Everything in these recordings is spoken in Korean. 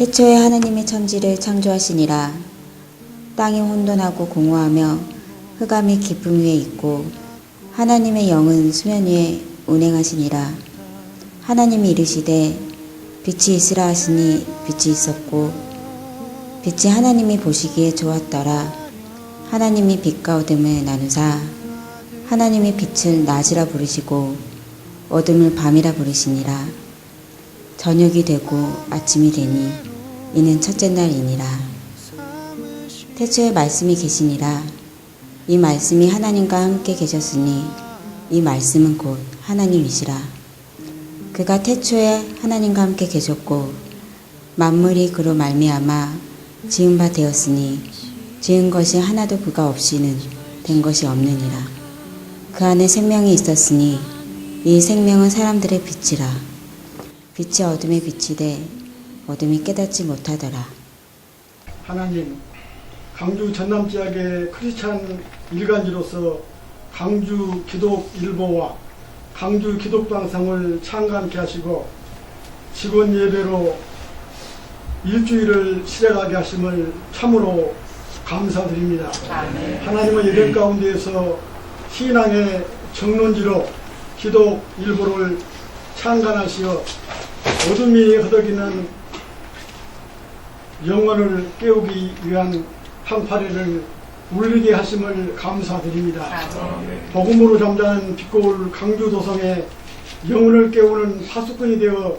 태초에 하나님이 천지를 창조하시니라. 땅이 혼돈하고 공허하며 흑암이 깊음 위에 있고 하나님의 영은 수면 위에 운행하시니라. 하나님이 이르시되 빛이 있으라 하시니 빛이 있었고 빛이 하나님이 보시기에 좋았더라. 하나님이 빛과 어둠을 나누사 하나님이 빛을 낮이라 부르시고 어둠을 밤이라 부르시니라. 저녁이 되고 아침이 되니 이는 첫째 날이니라. 태초에 말씀이 계시니라. 이 말씀이 하나님과 함께 계셨으니 이 말씀은 곧 하나님이시라. 그가 태초에 하나님과 함께 계셨고 만물이 그로 말미암아 지은 바 되었으니 지은 것이 하나도 그가 없이는 된 것이 없느니라. 그 안에 생명이 있었으니 이 생명은 사람들의 빛이라. 빛이 어둠에 비치되 어둠이 깨닫지 못하더라. 하나님, 강주 전남지역의 크리스찬 일간지로서 강주 기독일보와 강주 기독방송을 창간케 하시고 직원 예배로 일주일을 실행하게 하심을 참으로 감사드립니다. 아멘. 하나님의 예배 가운데에서 신앙의 정론지로 기독일보를 창간하시어 어둠이 허덕이는 영혼을 깨우기 위한 fan파레를 울리게 하심을 감사드립니다. 복음으로 잠자는 빛고울 강주도성에 영혼을 깨우는 파수꾼이 되어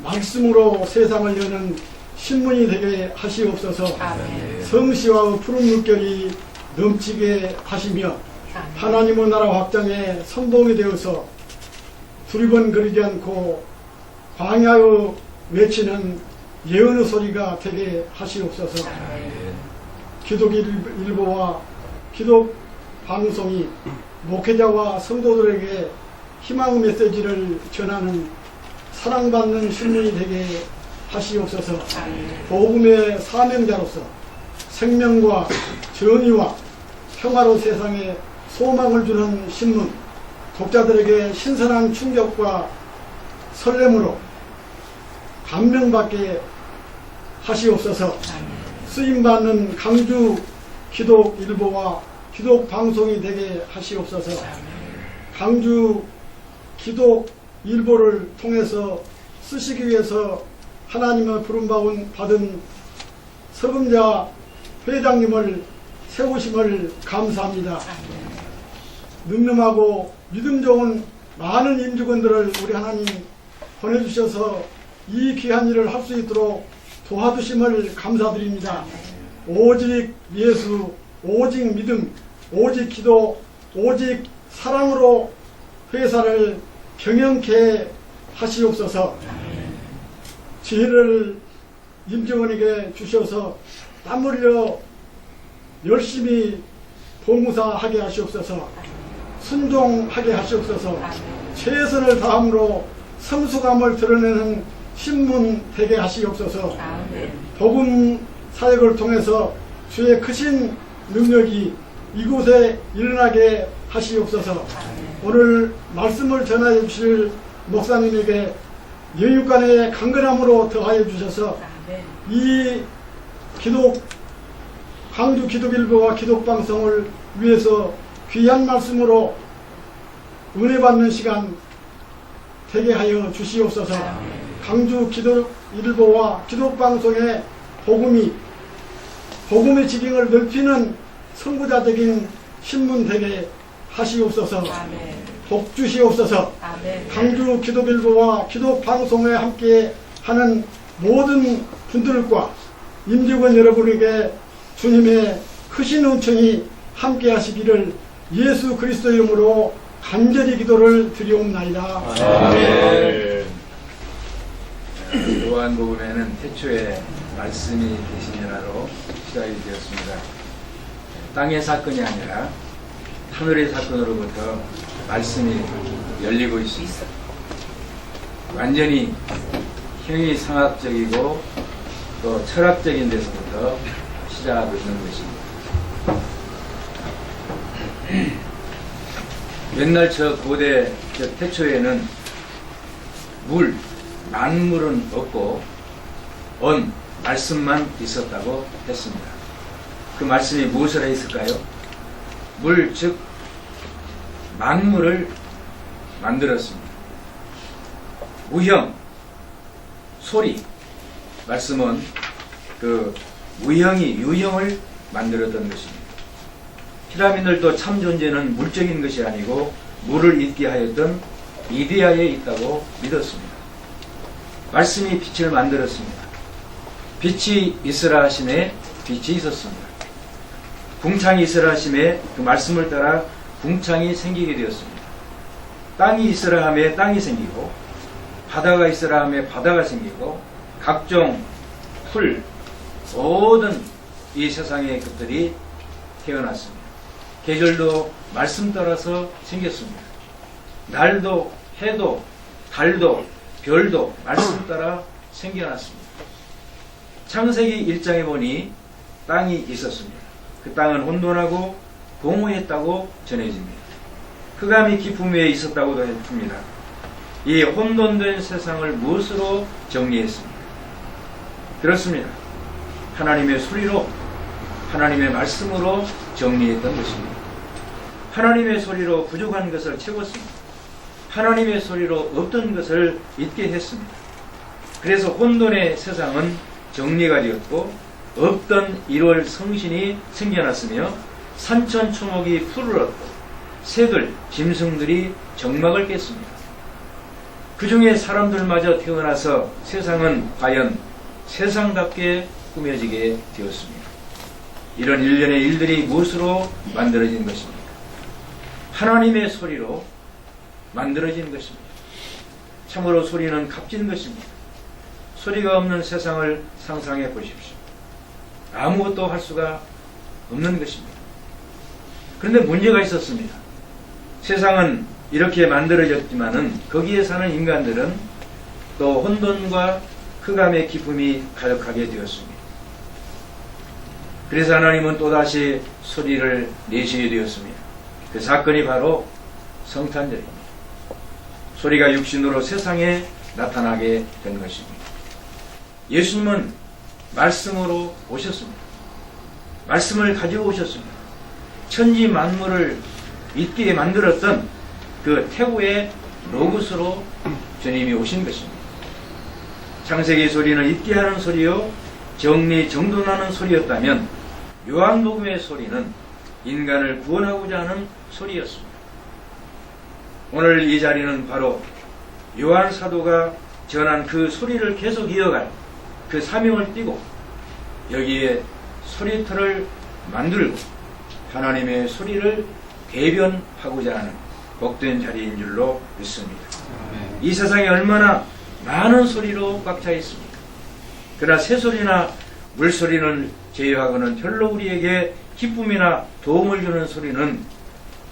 말씀으로 세상을 여는 신문이 되게 하시옵소서. 성시와 푸른 물결이 넘치게 하시며 하나님의 나라 확장에 선봉이 되어서 두리번거리지 않고 광야의 외치는 예언의 소리가 되게 하시옵소서. 기독일보와 기독방송이 목회자와 성도들에게 희망의 메시지를 전하는 사랑받는 신문이 되게 하시옵소서. 복음의 사명자로서 생명과 정의와 평화로 세상에 소망을 주는 신문, 독자들에게 신선한 충격과 설렘으로 감명받게 하시옵소서. 쓰임받는 강주 기독일보와 기독방송이 되게 하시옵소서. 강주 기독일보를 통해서 쓰시기 위해서 하나님의 부름받은 서금자 회장님을 세우심을 감사합니다. 늠름하고 믿음 좋은 많은 임직원들을 우리 하나님 보내주셔서 이 귀한 일을 할 수 있도록 도와주심을 감사드립니다. 오직 예수, 오직 믿음, 오직 기도, 오직 사랑으로 회사를 경영케 하시옵소서. 지혜를 임직원에게 주셔서 땀 흘려 열심히 봉사하게 하시옵소서. 순종하게 하시옵소서. 최선을 다함으로 성숙함을 드러내는 신문 되게 하시옵소서. 복음 사역을 통해서 주의 크신 능력이 이곳에 일어나게 하시옵소서. 오늘 말씀을 전하여 주실 목사님에게 영육간의 강건함으로 더하여 주셔서 이 강주 기독일보와 기독방송을 위해서 귀한 말씀으로 은혜 받는 시간 되게 하여 주시옵소서. 강주 기독일보와 기독방송의 복음의 지경을 넓히는 선구자적인 신문 되게 하시옵소서. 복 주시옵소서. 강주 기독일보와 기독방송에 함께 하는 모든 분들과 임직원 여러분에게 주님의 크신 은총이 함께 하시기를 예수 그리스도 이름으로 간절히 기도를 드리옵나이다. 아멘. 요한복음에는 태초에 말씀이 계시니라로 시작이 되었습니다. 땅의 사건이 아니라 하늘의 사건으로부터 말씀이 열리고 있습니다. 완전히 형이상학적이고 또 철학적인 데서부터 시작하고 있는 것입니다. 옛날 저 고대 저 태초에는 만물은 없고 말씀만 있었다고 했습니다. 그 말씀이 무엇을 했을까요? 물, 즉 만물을 만들었습니다. 무형, 소리, 말씀은 그 무형이 유형을 만들었던 것입니다. 피라미드도 참 존재는 물적인 것이 아니고 물을 있게 하였던 이데아에 있다고 믿었습니다. 말씀이 빛을 만들었습니다. 빛이 있으라 하심에 빛이 있었습니다. 궁창이 있으라 하심에 그 말씀을 따라 궁창이 생기게 되었습니다. 땅이 있으라 하며 땅이 생기고, 바다가 있으라 하며 바다가 생기고, 각종 풀, 모든 이 세상의 것들이 태어났습니다. 계절도 말씀 따라서 생겼습니다. 날도, 해도, 달도, 별도 말씀 따라 생겨났습니다. 창세기 1장에 보니 땅이 있었습니다. 그 땅은 혼돈하고 공허했다고 전해집니다. 흑암이 깊음 위에 있었다고도 했습니다. 이 혼돈된 세상을 무엇으로 정리했습니까? 그렇습니다. 하나님의 소리로, 하나님의 말씀으로 정리했던 것입니다. 하나님의 소리로 부족한 것을 채웠습니다. 하나님의 소리로 없던 것을 잊게 했습니다. 그래서 혼돈의 세상은 정리가 되었고, 없던 1월 성신이 생겨났으며 산천초목이 풀을 얻고 새들, 짐승들이 정막을 깼습니다. 그 중에 사람들마저 태어나서 세상은 과연 세상답게 꾸며지게 되었습니다. 이런 일련의 일들이 무엇으로 만들어진 것입니까? 하나님의 소리로 만들어진 것입니다. 참으로 소리는 값진 것입니다. 소리가 없는 세상을 상상해 보십시오. 아무것도 할 수가 없는 것입니다. 그런데 문제가 있었습니다. 세상은 이렇게 만들어졌지만은 거기에 사는 인간들은 또 혼돈과 흑암의 기쁨이 가득하게 되었습니다. 그래서 하나님은 또다시 소리를 내시게 되었습니다. 그 사건이 바로 성탄절입니다. 소리가 육신으로 세상에 나타나게 된 것입니다. 예수님은 말씀으로 오셨습니다. 말씀을 가지고 오셨습니다. 천지 만물을 있게 만들었던 그 태고의 로고스로 주님이 오신 것입니다. 창세기 소리는 있게 하는 소리요 정리정돈하는 소리였다면 요한복음의 소리는 인간을 구원하고자 하는 소리였습니다. 오늘 이 자리는 바로 요한 사도가 전한 그 소리를 계속 이어갈 그 사명을 띠고 여기에 소리터를 만들고 하나님의 소리를 대변하고자 하는 복된 자리인 줄로 믿습니다. 이 세상에 얼마나 많은 소리로 꽉 차 있습니까? 그러나 새소리나 물소리는 제외하고는 별로 우리에게 기쁨이나 도움을 주는 소리는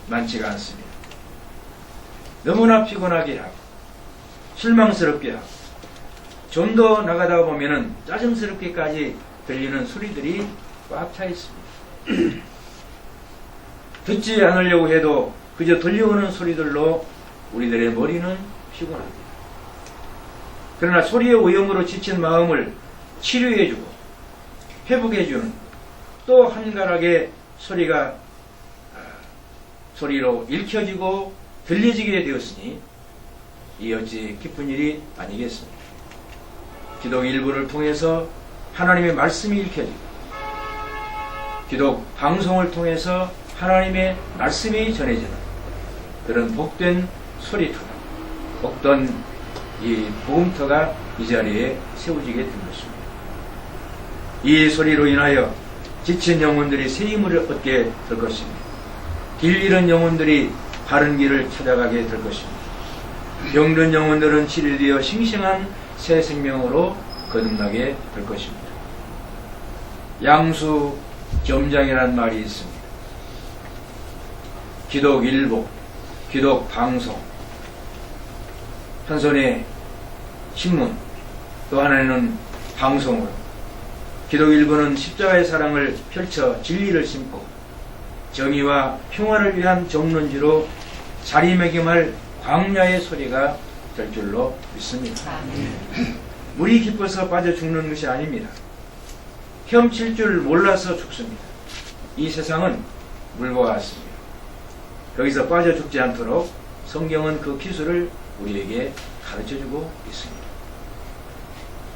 많지가 않습니다. 너무나 피곤하게 하고 실망스럽게 하고 좀 더 나가다 보면은 짜증스럽게까지 들리는 소리들이 꽉 차 있습니다. 듣지 않으려고 해도 그저 들려오는 소리들로 우리들의 머리는 피곤합니다. 그러나 소리의 오염으로 지친 마음을 치료해주고 회복해주는 또 한가락의 소리로 읽혀지고 들려지게 되었으니 이 어찌 기쁜 일이 아니겠습니까? 기독 일부를 통해서 하나님의 말씀이 읽혀지고 기독 방송을 통해서 하나님의 말씀이 전해지는 그런 복된 소리터가, 복된 이 복음터가 이 자리에 세워지게 된 것입니다. 이 소리로 인하여 지친 영혼들이 새 힘을 얻게 될 것입니다. 길 잃은 영혼들이 바른 길을 찾아가게 될 것입니다. 병든 영혼들은 치료되어 싱싱한 새 생명으로 거듭나게 될 것입니다. 양수 겸장이라는 말이 있습니다. 기독 일보, 기독 방송, 한 손에 신문, 또 하나는 방송으로 기독 일보는 십자가의 사랑을 펼쳐 진리를 심고 정의와 평화를 위한 정론지로 자리매김할 광야의 소리가 될 줄로 믿습니다. 물이 깊어서 빠져 죽는 것이 아닙니다. 헤엄칠 줄 몰라서 죽습니다. 이 세상은 물과 같습니다. 거기서 빠져 죽지 않도록 성경은 그 기술을 우리에게 가르쳐주고 있습니다.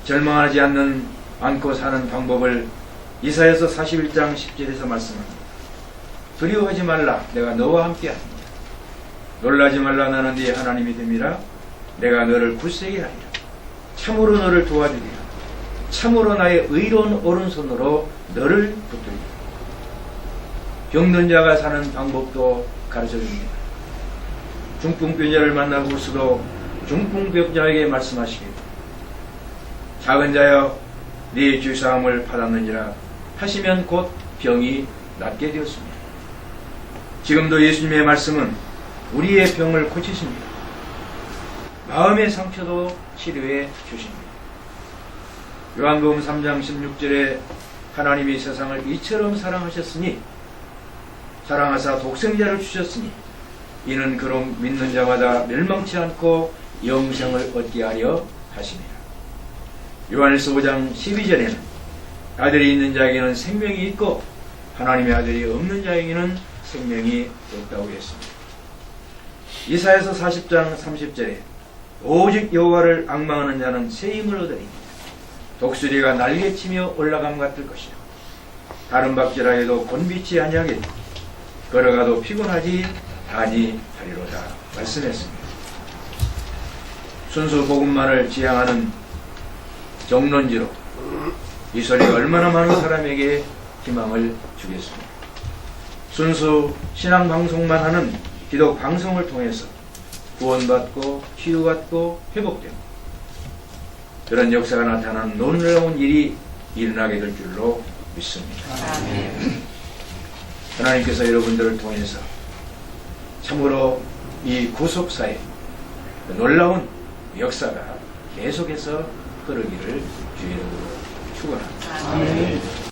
절망하지 않고 사는 방법을 이사야서 41장 10절에서 말씀합니다. 두려워하지 말라, 내가 너와 함께하리라. 놀라지 말라, 나는 네 하나님이 됨이라. 내가 너를 굳세게 하리라. 참으로 너를 도와주리라. 참으로 나의 의로운 오른손으로 너를 붙들리라. 병든 자가 사는 방법도 가르쳐줍니다. 중풍병자를 만나고서도 중풍병자에게 말씀하시길, 작은 자여 네 주사함을 받았느니라 하시면 곧 병이 낫게 되었습니다. 지금도 예수님의 말씀은 우리의 병을 고치십니다. 마음의 상처도 치료해 주십니다. 요한복음 3장 16절에 하나님이 세상을 이처럼 사랑하셨으니 사랑하사 독생자를 주셨으니 이는 그로 믿는 자마다 멸망치 않고 영생을 얻게 하려 하심이라. 요한일서 5장 12절에는 아들이 있는 자에게는 생명이 있고 하나님의 아들이 없는 자에게는 생명이 없다고 했습니다. 이사야서 40장 30절에 오직 여호와를 앙망하는 자는 새 힘을 얻으리니 독수리가 날개치며 올라감 같을 것이요 다른 박질하여도 곤비치 아니하겠고 걸어가도 피곤하지 아니하리로다 말씀했습니다. 순수 복음만을 지향하는 정론지로 이 소리가 얼마나 많은 사람에게 희망을 주겠습니까? 순수 신앙 방송만 하는 기독 방송을 통해서 구원받고 치유받고 회복되고 그런 역사가 나타나는 놀라운 일이 일어나게 될 줄로 믿습니다. 하나님께서 여러분들을 통해서 참으로 이 구속사의 놀라운 역사가 계속해서 흐르기를 주의 이름으로 축원합니다.